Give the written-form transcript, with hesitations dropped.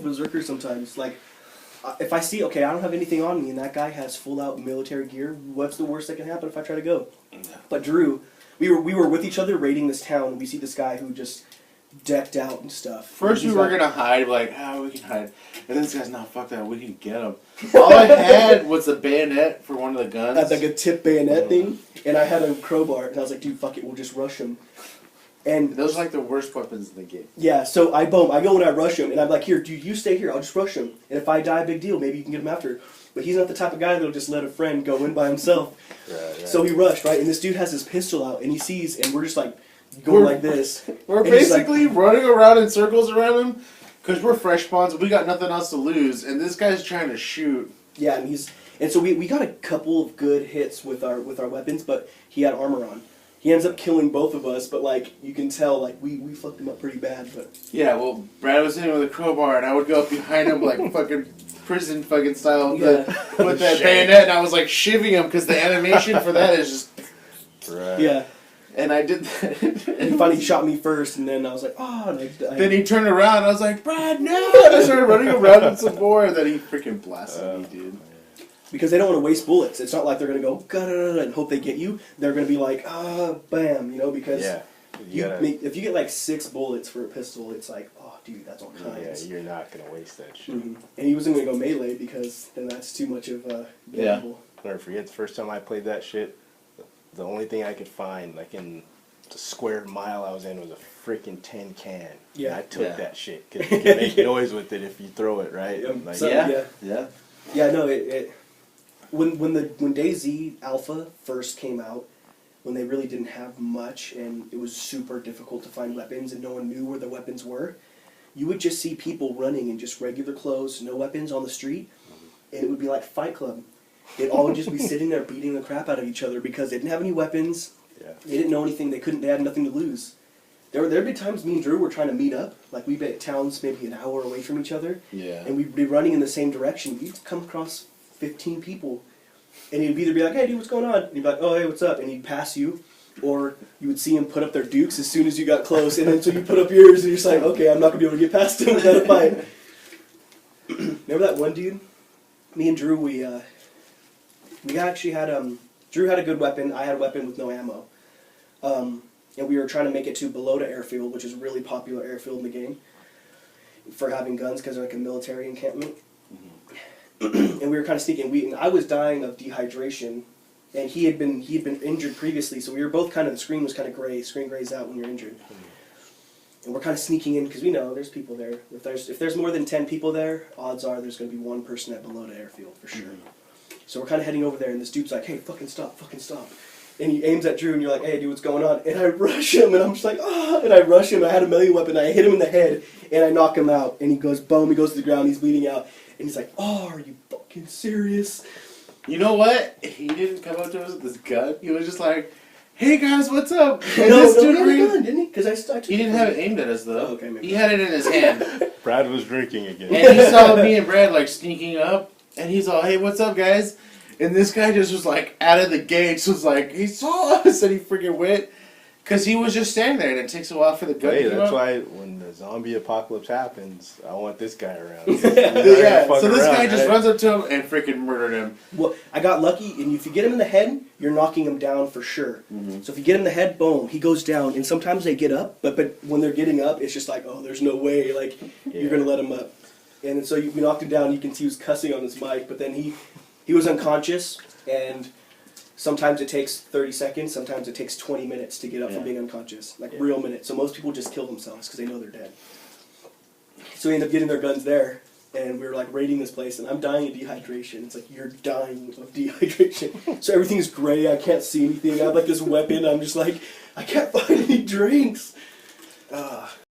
berserker sometimes. Like, if I see, okay, I don't have anything on me, and that guy has full-out military gear, what's the worst that can happen if I try to go? But Drew, we were with each other raiding this town, and we see this guy who just decked out and stuff. First we were gonna hide, like, we can hide. And this guy's, not, fuck that, we can get him. All I had was a bayonet for one of the guns. Had like a tip bayonet thing, and I had a crowbar, and I was like, dude, fuck it, we'll just rush him. And those are like the worst weapons in the game. Yeah, so I go and I rush him, and I'm like, here, dude, you stay here, I'll just rush him. And if I die, big deal, maybe you can get him after. But he's not the type of guy that'll just let a friend go in by himself. Right. So he rushed, right, and this dude has his pistol out, and he sees, and we're just like, going like this. We're basically like, running around in circles around him, because we're fresh spawns, we got nothing else to lose, and this guy's trying to shoot. Yeah, and so we got a couple of good hits with our weapons, but he had armor on. He ends up killing both of us, but like you can tell, like we fucked him up pretty bad. But yeah, well, Brad was hitting with a crowbar, and I would go up behind him like fucking prison fucking style with that bayonet, and I was like shivving him because the animation for that is just yeah. And I did that. And he finally shot me first, and then I was like, oh. And then he turned around, and I was like, Brad, no! And I started running around with some more, and then he freaking blasted me, dude. Because they don't want to waste bullets. It's not like they're going to go, ga-da-da-da, and hope they get you. They're going to be like, bam, you know, because if you get like 6 bullets for a pistol, it's like, oh, dude, that's all kinds. Yeah, you're not going to waste that shit. Mm-hmm. And he wasn't going to go melee because then that's too much of a gamble. I'll never forget the first time I played that shit. The only thing I could find, like in the square mile I was in, was a freaking tin can. Yeah. And I took that shit because you can make noise with it if you throw it, right? Like, yeah, no, when DayZ Alpha first came out, when they really didn't have much and it was super difficult to find weapons and no one knew where the weapons were, you would just see people running in just regular clothes, no weapons on the street, and it would be like Fight Club. They'd all just be sitting there beating the crap out of each other because they didn't have any weapons. Yeah. They didn't know anything. They had nothing to lose. There'd be times me and Drew were trying to meet up. Like we'd be at towns maybe an hour away from each other. Yeah. And we'd be running in the same direction. We'd come across 15 people. And he'd either be like, hey dude, what's going on? And he'd be like, oh hey, what's up? And he'd pass you. Or you would see him put up their dukes as soon as you got close. And then so you put up yours and you're just like, okay, I'm not going to be able to get past him without a fight. Remember that one dude? Me and Drew, we actually had, Drew had a good weapon, I had a weapon with no ammo. And we were trying to make it to below the airfield, which is a really popular airfield in the game, for having guns, because they're like a military encampment. Mm-hmm. And we were kind of sneaking, and I was dying of dehydration, and he had been injured previously, so we were both kind of, the screen was kind of gray, screen grays out when you're injured. And we're kind of sneaking in, because we know there's people there. If there's more than 10 people there, odds are there's going to be one person at below the airfield, for sure. Mm-hmm. So we're kind of heading over there, and this dude's like, hey, fucking stop. And he aims at Drew, and you're like, hey, dude, what's going on? And I rush him, and I'm just like, ah! And I rush him, I had a melee weapon, I hit him in the head, and I knock him out. And he goes, boom, he goes to the ground, he's bleeding out. And he's like, oh, are you fucking serious? You know what? He didn't come up to us with this gun. He was just like, hey guys, what's up? And no, he had a gun, didn't he? Because I took he didn't have it aimed at us, though. Oh, okay, maybe. He had it in his hand. Brad was drinking again. And he saw me and Brad, like, sneaking up. And he's all, hey, what's up, guys? And this guy just was like, out of the gates, was like, he saw us, and he freaking went. Because he was just standing there, and it takes a while for the gun to come that's up. why when the zombie apocalypse happens, I want this guy around. Yeah, so this guy just runs up to him and freaking murdered him. Well, I got lucky, and if you get him in the head, you're knocking him down for sure. Mm-hmm. So if you get him in the head, boom, he goes down. And sometimes they get up, but when they're getting up, it's just like, oh, there's no way, like, you're going to let him up. And so we knocked him down, you can see he was cussing on his mic, but then he was unconscious, and sometimes it takes 30 seconds, sometimes it takes 20 minutes to get up from being unconscious, like real minutes. So most people just kill themselves because they know they're dead. So we end up getting their guns there, and we were like raiding this place, and I'm dying of dehydration. It's like, you're dying of dehydration. So everything's gray, I can't see anything. I have like this weapon, I'm just like, I can't find any drinks.